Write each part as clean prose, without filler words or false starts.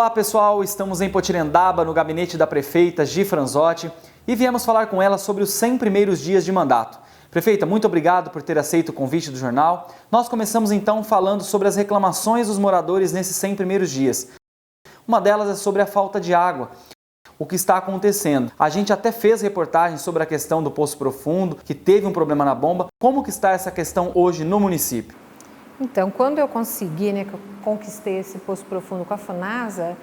Olá pessoal, estamos em Potirendaba, no gabinete da prefeita Gi Franzotti e viemos falar com ela sobre os 100 primeiros dias de mandato. Prefeita, muito obrigado por ter aceito o convite do jornal. Nós começamos então falando sobre as reclamações dos moradores nesses 100 primeiros dias. Uma delas é sobre a falta de água. O que está acontecendo? A gente até fez reportagem sobre a questão do Poço Profundo, que teve um problema na bomba. Como que está essa questão hoje no município? Então, quando eu consegui, que eu conquistei esse Poço Profundo com a FUNASA,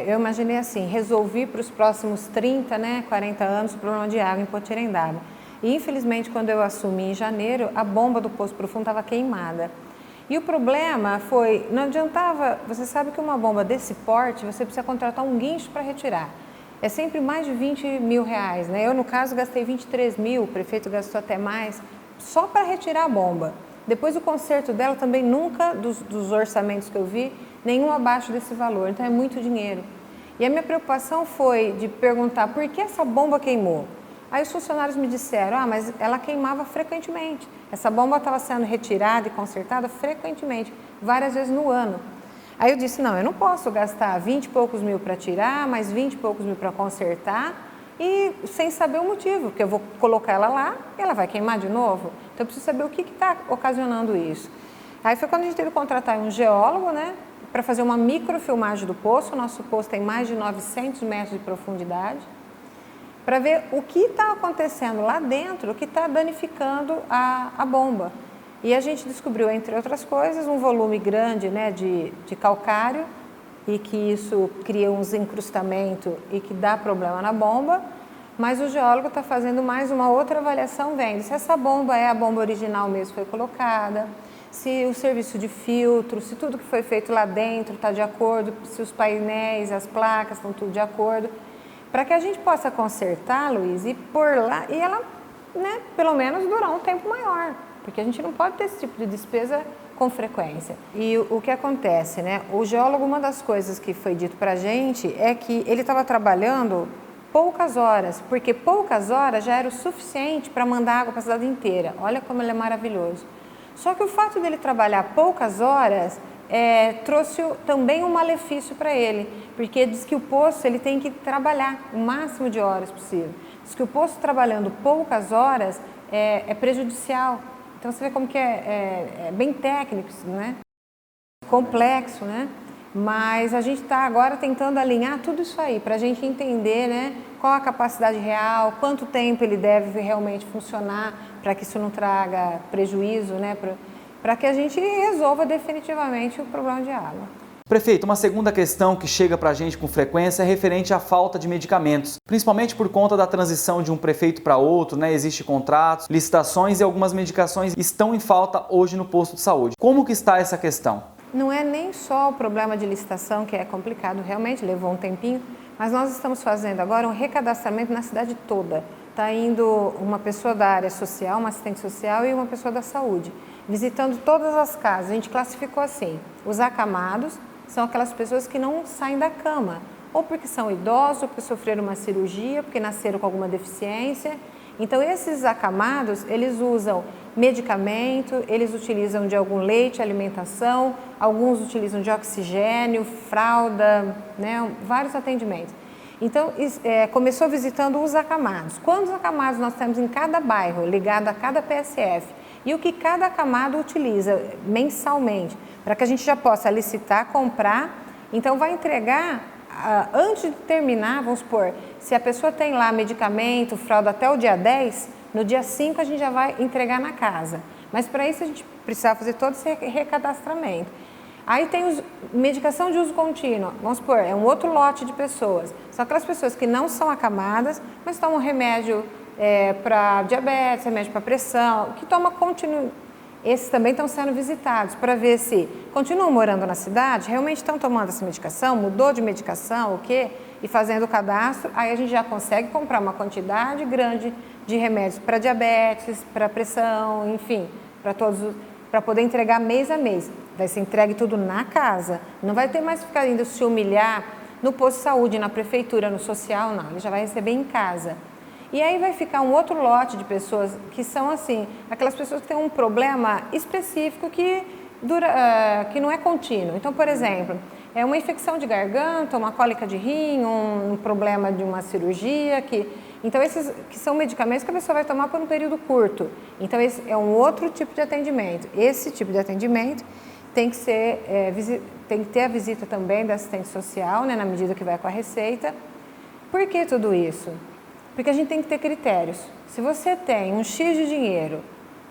eu imaginei assim, resolvi para os próximos 30, 40 anos o problema de água em Potirendaba. E infelizmente, quando eu assumi em janeiro, a bomba do Poço Profundo estava queimada. E o problema foi, não adiantava, você sabe que uma bomba desse porte, você precisa contratar um guincho para retirar. É sempre mais de 20 mil reais, Eu, no caso, gastei 23 mil, o prefeito gastou até mais, só para retirar a bomba. Depois o conserto dela também nunca, dos orçamentos que eu vi, nenhum abaixo desse valor, então é muito dinheiro. E a minha preocupação foi de perguntar por que essa bomba queimou. Aí os funcionários me disseram, mas ela queimava frequentemente. Essa bomba estava sendo retirada e consertada frequentemente, várias vezes no ano. Aí eu disse, não, eu não posso gastar 20 e poucos mil para tirar, mais 20 e poucos mil para consertar e sem saber o motivo, porque eu vou colocar ela lá e ela vai queimar de novo. Então eu preciso saber o que está ocasionando isso. Aí foi quando a gente teve que contratar um geólogo, para fazer uma microfilmagem do poço. O nosso poço tem mais de 900 metros de profundidade, para ver o que está acontecendo lá dentro, o que está danificando a bomba. E a gente descobriu, entre outras coisas, um volume grande de calcário e que isso cria uns encrustamentos e que dá problema na bomba, mas o geólogo está fazendo mais uma outra avaliação, vendo se essa bomba é a bomba original mesmo que foi colocada, se o serviço de filtro, se tudo que foi feito lá dentro está de acordo, se os painéis, as placas estão tudo de acordo, para que a gente possa consertar, Luiz, e pôr lá, e ela, pelo menos durar um tempo maior, porque a gente não pode ter esse tipo de despesa com frequência. E o que acontece, O geólogo, uma das coisas que foi dito para a gente é que ele estava trabalhando poucas horas, porque poucas horas já era o suficiente para mandar água para a cidade inteira. Olha como ele é maravilhoso. Só que o fato dele trabalhar poucas horas trouxe também um malefício para ele, porque diz que o poço ele tem que trabalhar o máximo de horas possível. Diz que o poço trabalhando poucas horas é prejudicial. Então você vê como que é bem técnico, Complexo, Mas a gente está agora tentando alinhar tudo isso aí, para a gente entender, qual a capacidade real, quanto tempo ele deve realmente funcionar, para que isso não traga prejuízo, para que a gente resolva definitivamente o problema de água. Prefeito, uma segunda questão que chega para a gente com frequência é referente à falta de medicamentos, principalmente por conta da transição de um prefeito para outro, Existem contratos, licitações e algumas medicações estão em falta hoje no posto de saúde. Como que está essa questão? Não é nem só o problema de licitação, que é complicado, realmente levou um tempinho, mas nós estamos fazendo agora um recadastramento na cidade toda. Está indo uma pessoa da área social, uma assistente social e uma pessoa da saúde, visitando todas as casas. A gente classificou assim, os acamados são aquelas pessoas que não saem da cama, ou porque são idosos, ou porque sofreram uma cirurgia, porque nasceram com alguma deficiência. Então, esses acamados, eles usam medicamento, eles utilizam de algum leite, alimentação, alguns utilizam de oxigênio, fralda, vários atendimentos. Então, começou visitando os acamados. Quantos acamados nós temos em cada bairro, ligado a cada PSF? E o que cada acamado utiliza mensalmente, para que a gente já possa licitar, comprar. Então, vai entregar, antes de terminar, vamos supor, se a pessoa tem lá medicamento, fralda até o dia 10, no dia 5 a gente já vai entregar na casa. Mas para isso a gente precisa fazer todo esse recadastramento. Aí tem medicação de uso contínuo, vamos supor, é um outro lote de pessoas. São aquelas pessoas que não são acamadas, mas tomam remédio para diabetes, remédio para pressão, que toma contínuo. Esses também estão sendo visitados para ver se continuam morando na cidade, realmente estão tomando essa medicação, mudou de medicação, o quê? E fazendo o cadastro, aí a gente já consegue comprar uma quantidade grande de remédios para diabetes, para pressão, enfim, para poder entregar mês a mês. Vai ser entregue tudo na casa, não vai ter mais que ficar indo se humilhar no posto de saúde, na prefeitura, no social, não, ele já vai receber em casa. E aí vai ficar um outro lote de pessoas que são assim, aquelas pessoas que têm um problema específico que não é contínuo. Então, por exemplo, é uma infecção de garganta, uma cólica de rim, um problema de uma cirurgia. Então, esses que são medicamentos que a pessoa vai tomar por um período curto. Então, esse é um outro tipo de atendimento. Esse tipo de atendimento tem que ter a visita também da assistente social, né, na medida que vai com a receita. Por que tudo isso? Porque a gente tem que ter critérios. Se você tem um X de dinheiro,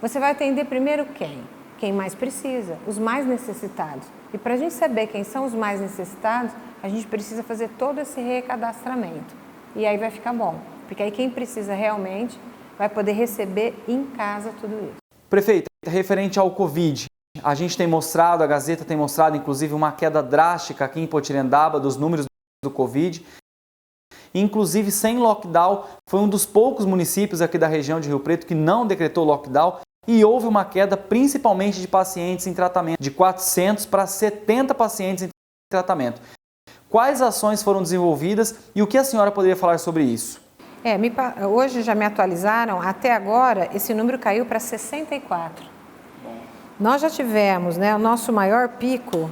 você vai atender primeiro quem? Quem mais precisa, os mais necessitados. E para a gente saber quem são os mais necessitados, a gente precisa fazer todo esse recadastramento. E aí vai ficar bom, porque aí quem precisa realmente vai poder receber em casa tudo isso. Prefeita, referente ao Covid, a gente tem mostrado, a Gazeta tem mostrado inclusive uma queda drástica aqui em Potirendaba dos números do Covid. Inclusive sem lockdown, foi um dos poucos municípios aqui da região de Rio Preto que não decretou lockdown e houve uma queda principalmente de pacientes em tratamento, de 400 para 70 pacientes em tratamento. Quais ações foram desenvolvidas e o que a senhora poderia falar sobre isso? Hoje já me atualizaram, até agora esse número caiu para 64. Nós já tivemos, né, o nosso maior pico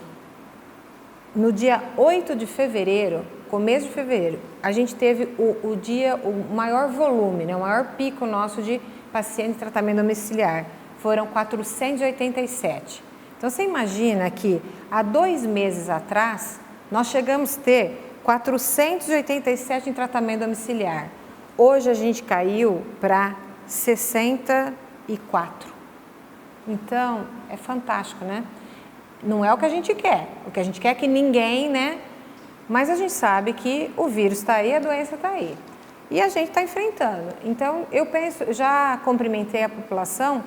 no dia 8 de fevereiro, começo de fevereiro. A gente teve o maior volume, né, o maior pico nosso de pacientes em tratamento domiciliar. Foram 487. Então, você imagina que há 2 meses atrás, nós chegamos a ter 487 em tratamento domiciliar. Hoje a gente caiu para 64. Então, é fantástico, né? Não é o que a gente quer. O que a gente quer é que ninguém, né? Mas a gente sabe que o vírus está aí, a doença está aí. E a gente está enfrentando. Então, eu já cumprimentei a população,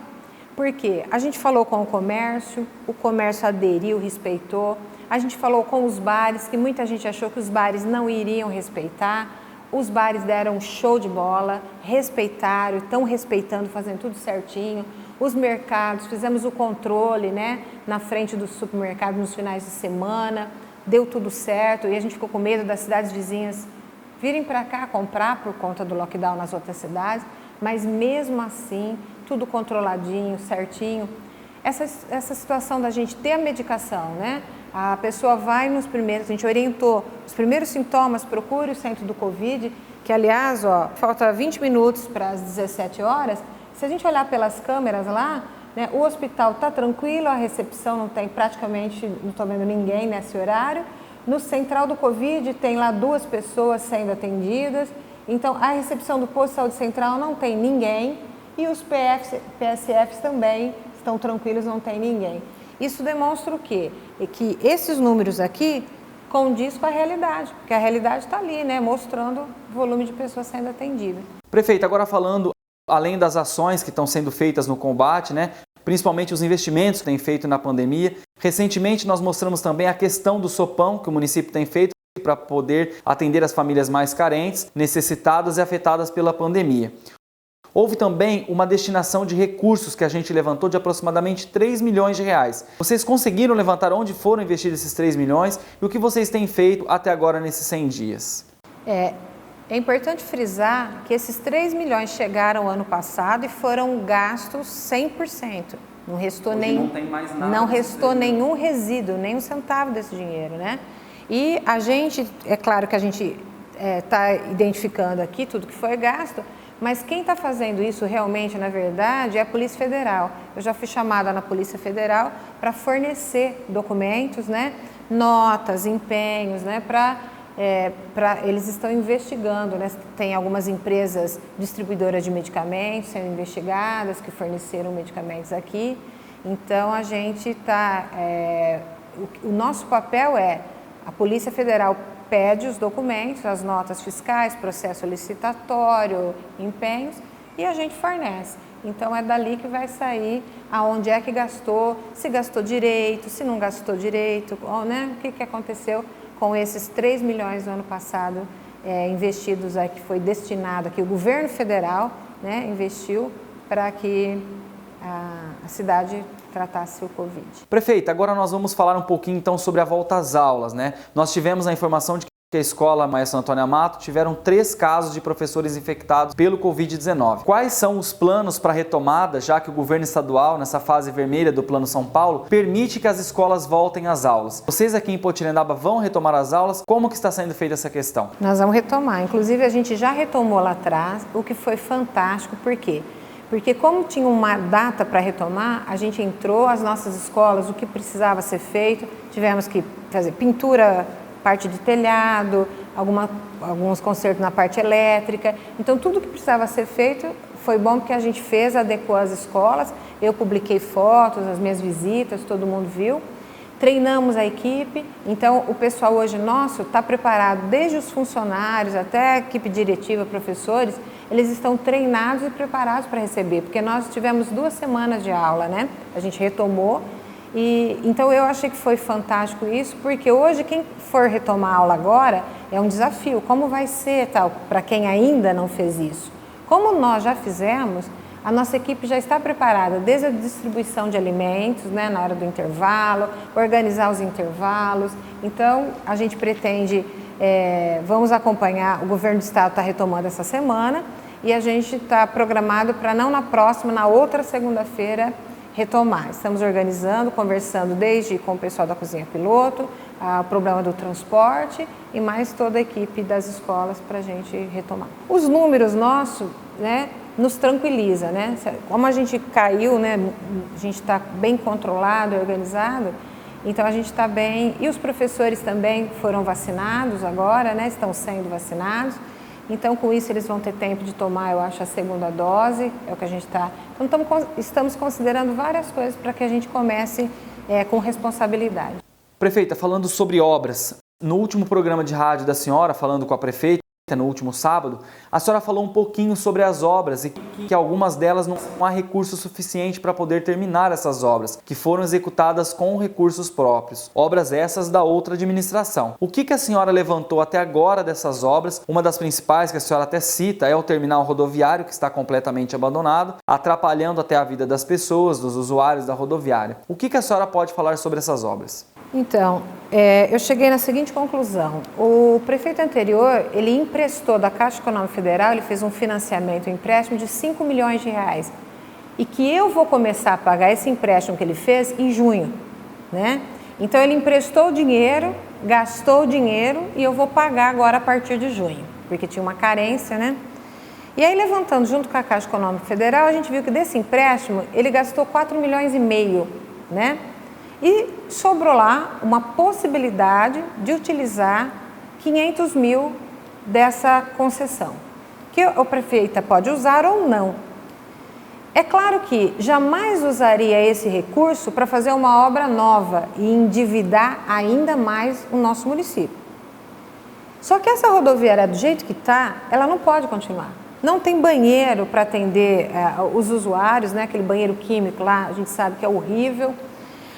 porque a gente falou com o comércio aderiu, respeitou. A gente falou com os bares, que muita gente achou que os bares não iriam respeitar. Os bares deram um show de bola, respeitaram, estão respeitando, fazendo tudo certinho. Os mercados, fizemos o controle, né, na frente do supermercado nos finais de semana, deu tudo certo e a gente ficou com medo das cidades vizinhas virem para cá comprar por conta do lockdown nas outras cidades, mas mesmo assim, tudo controladinho, certinho. Essa situação da gente ter a medicação, né? A pessoa vai nos primeiros, a gente orientou, os primeiros sintomas, procure o centro do Covid, que aliás, falta 20 minutos para as 17 horas, se a gente olhar pelas câmeras lá, né, o hospital está tranquilo, a recepção não tem praticamente, não estou vendo ninguém nesse horário. No central do Covid tem lá 2 pessoas sendo atendidas, então a recepção do posto de saúde central não tem ninguém e os PSFs também estão tranquilos, não tem ninguém. Isso demonstra o quê? Que esses números aqui condiz com a realidade, porque a realidade está ali, né, mostrando o volume de pessoas sendo atendidas. Prefeita, agora falando, além das ações que estão sendo feitas no combate, né, principalmente os investimentos que tem feito na pandemia, recentemente nós mostramos também a questão do sopão que o município tem feito para poder atender as famílias mais carentes, necessitadas e afetadas pela pandemia. Houve também uma destinação de recursos que a gente levantou de aproximadamente 3 milhões de reais. Vocês conseguiram levantar onde foram investidos esses 3 milhões e o que vocês têm feito até agora nesses 100 dias? É importante frisar que esses 3 milhões chegaram ano passado e foram gastos 100%. Não restou, não restou nenhum resíduo, nem um centavo desse dinheiro, né? E a gente, é claro que a gente está identificando aqui tudo que foi gasto, mas quem está fazendo isso realmente, na verdade, é a Polícia Federal. Eu já fui chamada na Polícia Federal para fornecer documentos, né? Notas, empenhos, né? Eles estão investigando, né? Tem algumas empresas distribuidoras de medicamentos sendo investigadas, que forneceram medicamentos aqui. Então, a gente está... o nosso papel é, a Polícia Federal pede os documentos, as notas fiscais, processo licitatório, empenhos, e a gente fornece. Então, é dali que vai sair aonde é que gastou, se gastou direito, se não gastou direito, né? O que aconteceu com esses 3 milhões do ano passado investidos, que foi destinado, que o governo federal, né, investiu para que a cidade tratasse o Covid. Prefeita, agora nós vamos falar um pouquinho então sobre a volta às aulas, né? Nós tivemos a informação de que a escola Maestra Antônia Amato tiveram 3 casos de professores infectados pelo Covid-19. Quais são os planos para a retomada, já que o governo estadual, nessa fase vermelha do Plano São Paulo, permite que as escolas voltem às aulas? Vocês aqui em Potirendaba vão retomar as aulas? Como que está sendo feita essa questão? Nós vamos retomar. Inclusive, a gente já retomou lá atrás, o que foi fantástico. Por quê? Porque como tinha uma data para retomar, a gente entrou, as nossas escolas, o que precisava ser feito, tivemos que fazer pintura, parte de telhado, alguns consertos na parte elétrica. Então, tudo que precisava ser feito foi bom porque a gente fez, adequou as escolas. Eu publiquei fotos, as minhas visitas, todo mundo viu. Treinamos a equipe. Então, o pessoal hoje nosso está preparado, desde os funcionários até a equipe diretiva, professores, eles estão treinados e preparados para receber, porque nós tivemos 2 semanas de aula, né? A gente retomou. Então eu achei que foi fantástico isso, porque hoje quem for retomar a aula agora é um desafio. Como vai ser tal para quem ainda não fez isso? Como nós já fizemos, a nossa equipe já está preparada desde a distribuição de alimentos, né, na hora do intervalo, organizar os intervalos. Então a gente pretende, vamos acompanhar, o governo do estado está retomando essa semana e a gente está programado para não na próxima, na outra segunda-feira, retomar. Estamos organizando, conversando desde com o pessoal da cozinha piloto, o problema do transporte e mais toda a equipe das escolas para a gente retomar. Os números nossos, né, nos tranquiliza, né? Como a gente caiu, né, a gente está bem controlado, organizado, então a gente está bem. E os professores também foram vacinados agora, né, estão sendo vacinados. Então, com isso, eles vão ter tempo de tomar, eu acho, a 2ª dose, é o que a gente está... Então, estamos considerando várias coisas para que a gente comece com responsabilidade. Prefeita, falando sobre obras, no último programa de rádio da senhora, falando com a prefeita, no último sábado, a senhora falou um pouquinho sobre as obras e que algumas delas não há recurso suficiente para poder terminar essas obras, que foram executadas com recursos próprios. Obras essas da outra administração. O que a senhora levantou até agora dessas obras? Uma das principais que a senhora até cita é o terminal rodoviário, que está completamente abandonado, atrapalhando até a vida das pessoas, dos usuários da rodoviária. O que a senhora pode falar sobre essas obras? Então, eu cheguei na seguinte conclusão. O prefeito anterior, ele emprestou da Caixa Econômica Federal, ele fez um financiamento, um empréstimo de 5 milhões de reais. E que eu vou começar a pagar esse empréstimo que ele fez em junho, né? Então, ele emprestou o dinheiro, gastou o dinheiro e eu vou pagar agora a partir de junho, porque tinha uma carência, né? E aí, levantando junto com a Caixa Econômica Federal, a gente viu que desse empréstimo, ele gastou 4,5 milhões, né? E sobrou lá uma possibilidade de utilizar 500 mil dessa concessão, que a prefeita pode usar ou não. É claro que jamais usaria esse recurso para fazer uma obra nova e endividar ainda mais o nosso município. Só que essa rodoviária, do jeito que está, ela não pode continuar. Não tem banheiro para atender os usuários, né? Aquele banheiro químico lá, a gente sabe que é horrível.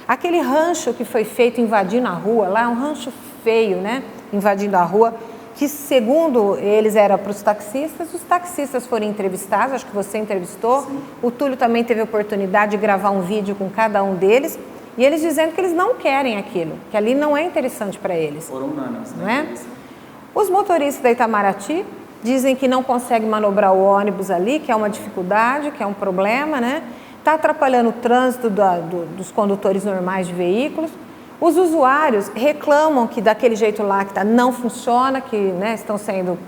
Aquele rancho que foi feito invadindo a rua lá, um rancho feio, né? Invadindo a rua, que segundo eles era para os taxistas foram entrevistados, acho que você entrevistou. Sim. O Túlio também teve a oportunidade de gravar um vídeo com cada um deles, e eles dizendo que eles não querem aquilo, que ali não é interessante para eles. Foram unanas, não é? Os motoristas da Itamaraty dizem que não conseguem manobrar o ônibus ali, que é uma dificuldade, que é um problema, né? Está atrapalhando o trânsito dos condutores normais de veículos. Os usuários reclamam que daquele jeito lá que não funciona, que, né, estão sendo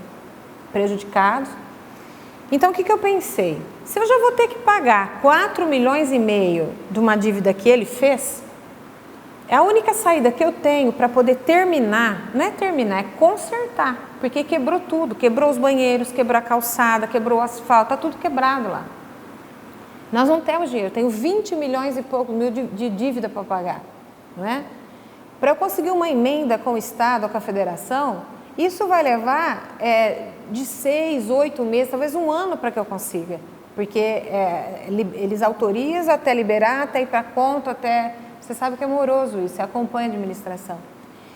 prejudicados. Então, o que eu pensei? Se eu já vou ter que pagar 4,5 milhões de uma dívida que ele fez, a única saída que eu tenho para poder terminar, não é terminar, é consertar, porque quebrou tudo, quebrou os banheiros, quebrou a calçada, quebrou o asfalto, está tudo quebrado lá. Nós não temos dinheiro, eu tenho 20 milhões e poucos mil de dívida para pagar, não é? Para eu conseguir uma emenda com o Estado ou com a Federação, isso vai levar de 6, 8 meses, talvez um ano para que eu consiga, porque eles autorizam até liberar, até ir para conta, até... Você sabe que é moroso isso, você acompanha a administração.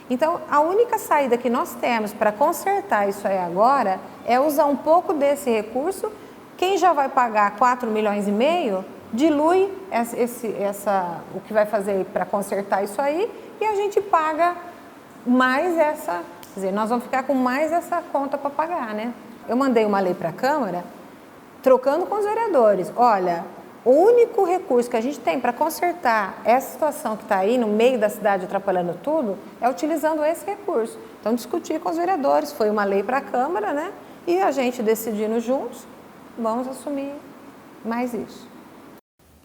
Então, a única saída que nós temos para consertar isso aí agora é usar um pouco desse recurso. Quem já vai pagar 4,5 milhões, dilui o que vai fazer para consertar isso aí e a gente paga mais Quer dizer, nós vamos ficar com mais essa conta para pagar, né? Eu mandei uma lei para a Câmara, trocando com os vereadores. Olha, o único recurso que a gente tem para consertar essa situação que está aí no meio da cidade atrapalhando tudo, é utilizando esse recurso. Então, discutir com os vereadores, foi uma lei para a Câmara, né? E a gente decidindo juntos, vamos assumir mais isso.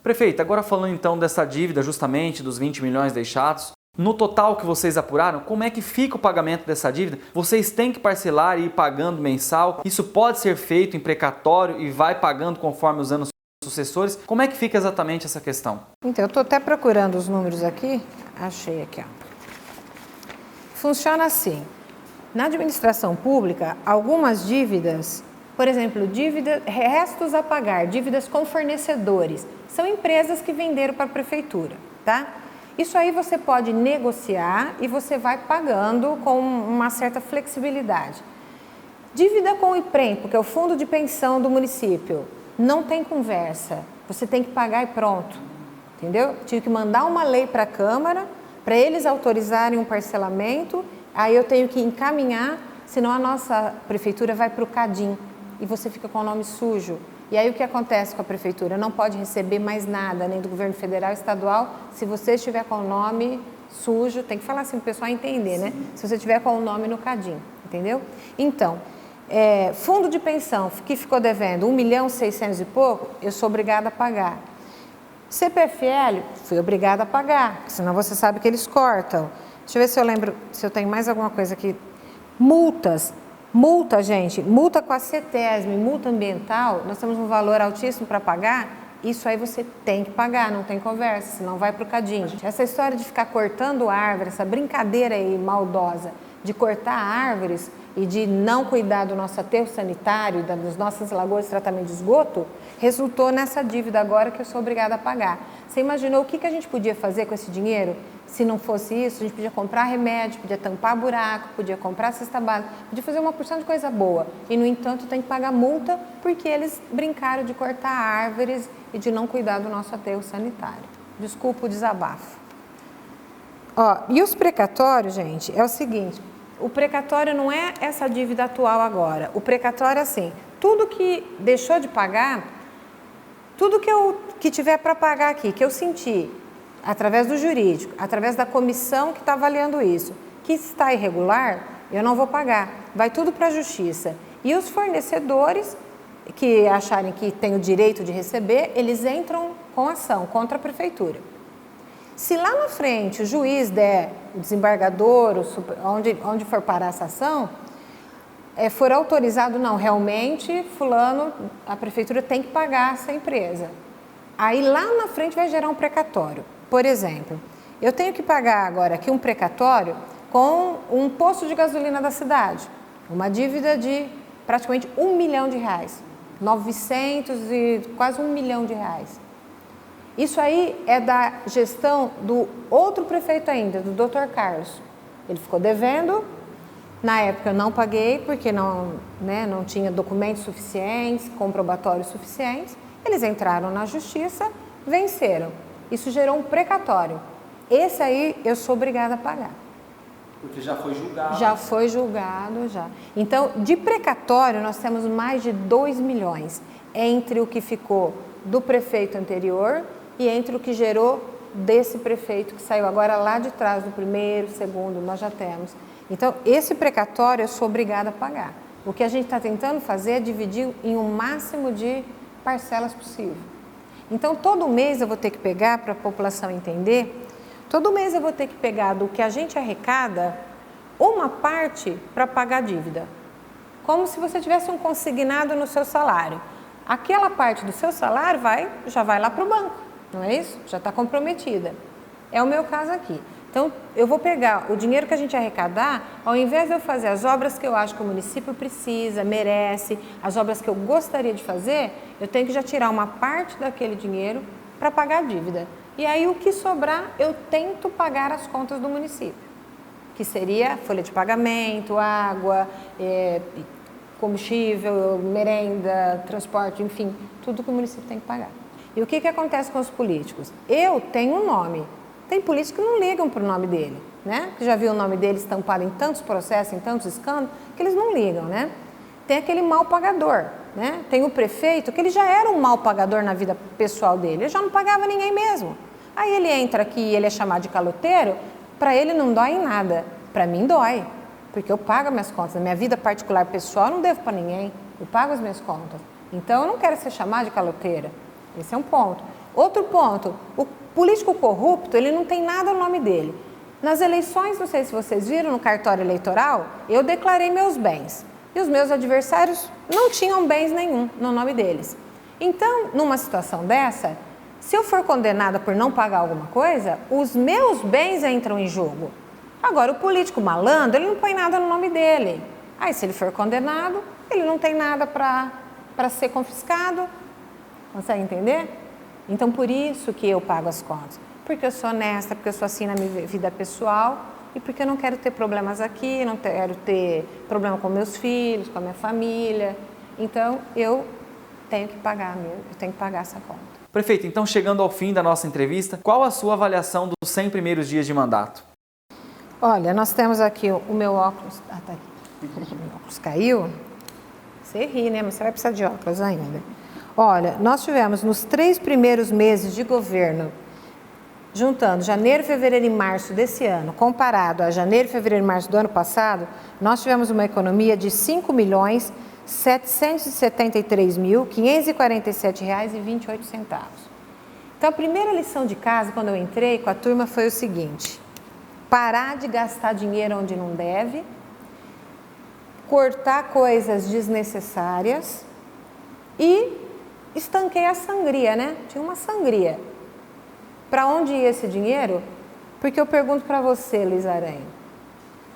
Prefeita, agora falando então dessa dívida justamente dos 20 milhões deixados, no total que vocês apuraram, como é que fica o pagamento dessa dívida? Vocês têm que parcelar e ir pagando mensal? Isso pode ser feito em precatório e vai pagando conforme os anos sucessores? Como é que fica exatamente essa questão? Então, eu estou até procurando os números aqui, achei aqui, ó. Funciona assim, na administração pública, algumas dívidas, por exemplo, restos a pagar, dívidas com fornecedores, são empresas que venderam para a prefeitura, tá? Isso aí você pode negociar e você vai pagando com uma certa flexibilidade. Dívida com o IPREM, que é o Fundo de Pensão do município, não tem conversa, você tem que pagar e pronto, entendeu? Tive que mandar uma lei para a Câmara, para eles autorizarem um parcelamento, aí eu tenho que encaminhar, senão a nossa prefeitura vai para o CADIM e você fica com o nome sujo. E aí o que acontece com a prefeitura? Não pode receber mais nada, nem do governo federal, estadual, se você estiver com o nome sujo, tem que falar assim para o pessoal entender, né? Se você estiver com o nome no CADIM, entendeu? Então, fundo de pensão que ficou devendo 1.600.000 e pouco, eu sou obrigada a pagar. CPFL, fui obrigada a pagar, senão você sabe que eles cortam. Deixa eu ver se eu lembro, se eu tenho mais alguma coisa aqui. Multas. Multa, gente, multa com a CETESB, multa ambiental, nós temos um valor altíssimo para pagar, isso aí você tem que pagar, não tem conversa, senão vai para o CADIM. Essa história de ficar cortando árvore, essa brincadeira aí maldosa de cortar árvores e de não cuidar do nosso aterro sanitário, das nossas lagoas de tratamento de esgoto, resultou nessa dívida agora que eu sou obrigada a pagar. Você imaginou o que a gente podia fazer com esse dinheiro? Se não fosse isso, a gente podia comprar remédio, podia tampar buraco, podia comprar cesta básica, podia fazer uma porção de coisa boa. E, no entanto, tem que pagar multa porque eles brincaram de cortar árvores e de não cuidar do nosso aterro sanitário. Desculpa o desabafo. Ó, e os precatórios, gente, é o seguinte, o precatório não é essa dívida atual agora. O precatório é assim, tudo que deixou de pagar, tudo que tiver para pagar aqui, que eu senti, através do jurídico, através da comissão que está avaliando isso, que está irregular, eu não vou pagar. Vai tudo para a justiça. E os fornecedores que acharem que têm o direito de receber, eles entram com ação contra a prefeitura. Se lá na frente o juiz der, o desembargador, onde for parar essa ação, for autorizado, não, realmente, fulano, a prefeitura tem que pagar essa empresa. Aí lá na frente vai gerar um precatório. Por exemplo, eu tenho que pagar agora aqui um precatório com um posto de gasolina da cidade, uma dívida de praticamente R$1 milhão, 900 e quase R$1 milhão. Isso aí é da gestão do outro prefeito ainda, do Dr. Carlos. Ele ficou devendo, na época eu não paguei porque não tinha documentos suficientes, comprobatórios suficientes. Eles entraram na justiça, venceram. Isso gerou um precatório. Esse aí eu sou obrigada a pagar. Porque já foi julgado. Já foi julgado, já. Então, de precatório, nós temos mais de 2 milhões entre o que ficou do prefeito anterior e entre o que gerou desse prefeito que saiu agora lá de trás, do primeiro, segundo, nós já temos. Então, esse precatório eu sou obrigada a pagar. O que a gente está tentando fazer é dividir em um máximo de parcelas possível. Então, todo mês eu vou ter que pegar, para a população entender, todo mês eu vou ter que pegar do que a gente arrecada, uma parte para pagar a dívida. Como se você tivesse um consignado no seu salário. Aquela parte do seu salário já vai lá para o banco, não é isso? Já está comprometida. É o meu caso aqui. Então, eu vou pegar o dinheiro que a gente arrecadar, ao invés de eu fazer as obras que eu acho que o município precisa, merece, as obras que eu gostaria de fazer, eu tenho que já tirar uma parte daquele dinheiro para pagar a dívida. E aí, o que sobrar, eu tento pagar as contas do município, que seria folha de pagamento, água, combustível, merenda, transporte, enfim, tudo que o município tem que pagar. E o que acontece com os políticos? Eu tenho um nome. Tem políticos que não ligam para o nome dele. né? Que já viu o nome deles estampado em tantos processos, em tantos escândalos, que eles não ligam, né? Tem aquele mal pagador, né? Tem o prefeito, que ele já era um mal pagador na vida pessoal dele, ele já não pagava ninguém mesmo. Aí ele entra aqui e ele é chamado de caloteiro, para ele não dói em nada, para mim dói, porque eu pago as minhas contas, na minha vida particular pessoal eu não devo para ninguém, eu pago as minhas contas. Então eu não quero ser chamado de caloteira, esse é um ponto. Outro ponto, o político corrupto, ele não tem nada no nome dele. Nas eleições, não sei se vocês viram, no cartório eleitoral, eu declarei meus bens. E os meus adversários não tinham bens nenhum no nome deles. Então, numa situação dessa, se eu for condenada por não pagar alguma coisa, os meus bens entram em jogo. Agora, o político malandro, ele não põe nada no nome dele. Aí, se ele for condenado, ele não tem nada para ser confiscado. Consegue entender? Então, por isso que eu pago as contas. Porque eu sou honesta, porque eu sou assim na minha vida pessoal e porque eu não quero ter problemas aqui, não quero ter problema com meus filhos, com a minha família. Então, eu tenho que pagar essa conta. Prefeita, então chegando ao fim da nossa entrevista, qual a sua avaliação dos 100 primeiros dias de mandato? Olha, nós temos aqui o meu óculos... Ah, tá aqui. O meu óculos caiu. Você ri, né? Mas você vai precisar de óculos ainda. Olha, nós tivemos nos 3 primeiros meses de governo, juntando janeiro, fevereiro e março desse ano, comparado a janeiro, fevereiro e março do ano passado, nós tivemos uma economia de R$ 5.773.547,28. Então, a primeira lição de casa, quando eu entrei com a turma, foi o seguinte: parar de gastar dinheiro onde não deve, cortar coisas desnecessárias e estanquei a sangria, né? Tinha uma sangria. Para onde ia esse dinheiro? Porque eu pergunto para você, Luiz Aranha,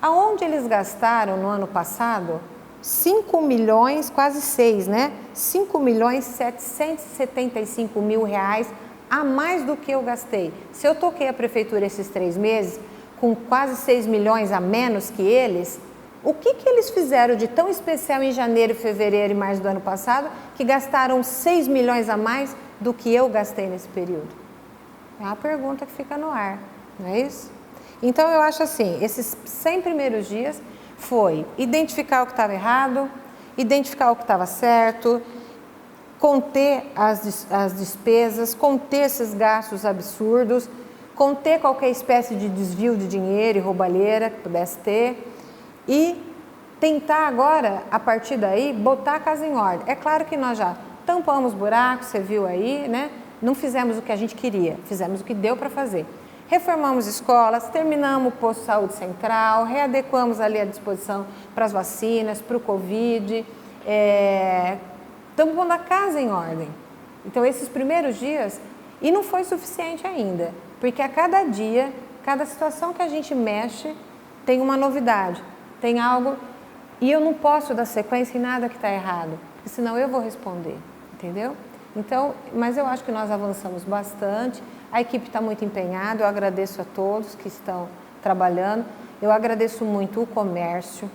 aonde eles gastaram no ano passado 5 milhões, quase 6, né? 5.775.000 reais a mais do que eu gastei. Se eu toquei a prefeitura esses 3 meses com quase 6 milhões a menos que eles, o que eles fizeram de tão especial em janeiro, fevereiro e março do ano passado que gastaram 6 milhões a mais do que eu gastei nesse período? É uma pergunta que fica no ar, não é isso? Então, eu acho assim, esses 100 primeiros dias foi identificar o que estava errado, identificar o que estava certo, conter as despesas, conter esses gastos absurdos, conter qualquer espécie de desvio de dinheiro e roubalheira que pudesse ter e tentar agora, a partir daí, botar a casa em ordem. É claro que nós já tampamos buracos, você viu aí, né? Não fizemos o que a gente queria, fizemos o que deu para fazer. Reformamos escolas, terminamos o posto de saúde central, readequamos ali a disposição para as vacinas, para o Covid, estamos pondo a casa em ordem. Então, esses primeiros dias, e não foi suficiente ainda, porque a cada dia, cada situação que a gente mexe, tem uma novidade, tem algo, e eu não posso dar sequência em nada que está errado, porque senão eu vou responder, entendeu? Então, mas eu acho que nós avançamos bastante, a equipe está muito empenhada, eu agradeço a todos que estão trabalhando, eu agradeço muito o comércio,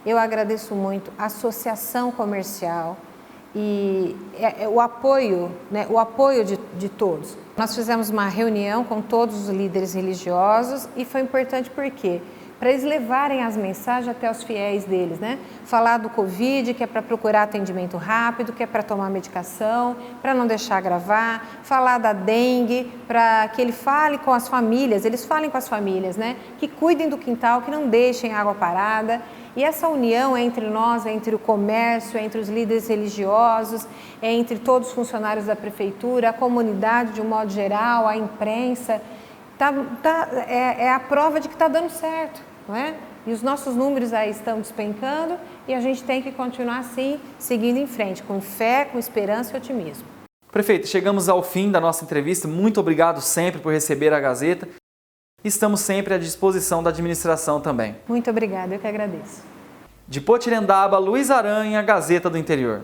eu agradeço muito a associação comercial e o apoio, né, o apoio de todos. Nós fizemos uma reunião com todos os líderes religiosos e foi importante porque para eles levarem as mensagens até os fiéis deles, né? Falar do Covid, que é para procurar atendimento rápido, que é para tomar medicação, para não deixar agravar, falar da dengue, para que ele fale com as famílias, eles falem com as famílias, né? Que cuidem do quintal, que não deixem água parada. E essa união entre nós, entre o comércio, entre os líderes religiosos, entre todos os funcionários da prefeitura, a comunidade de um modo geral, a imprensa, é a prova de que está dando certo. Não é? E os nossos números aí estão despencando e a gente tem que continuar assim, seguindo em frente, com fé, com esperança e otimismo. Prefeito, chegamos ao fim da nossa entrevista. Muito obrigado sempre por receber a Gazeta. Estamos sempre à disposição da administração também. Muito obrigada, eu que agradeço. De Potirendaba, Luiz Aranha, Gazeta do Interior.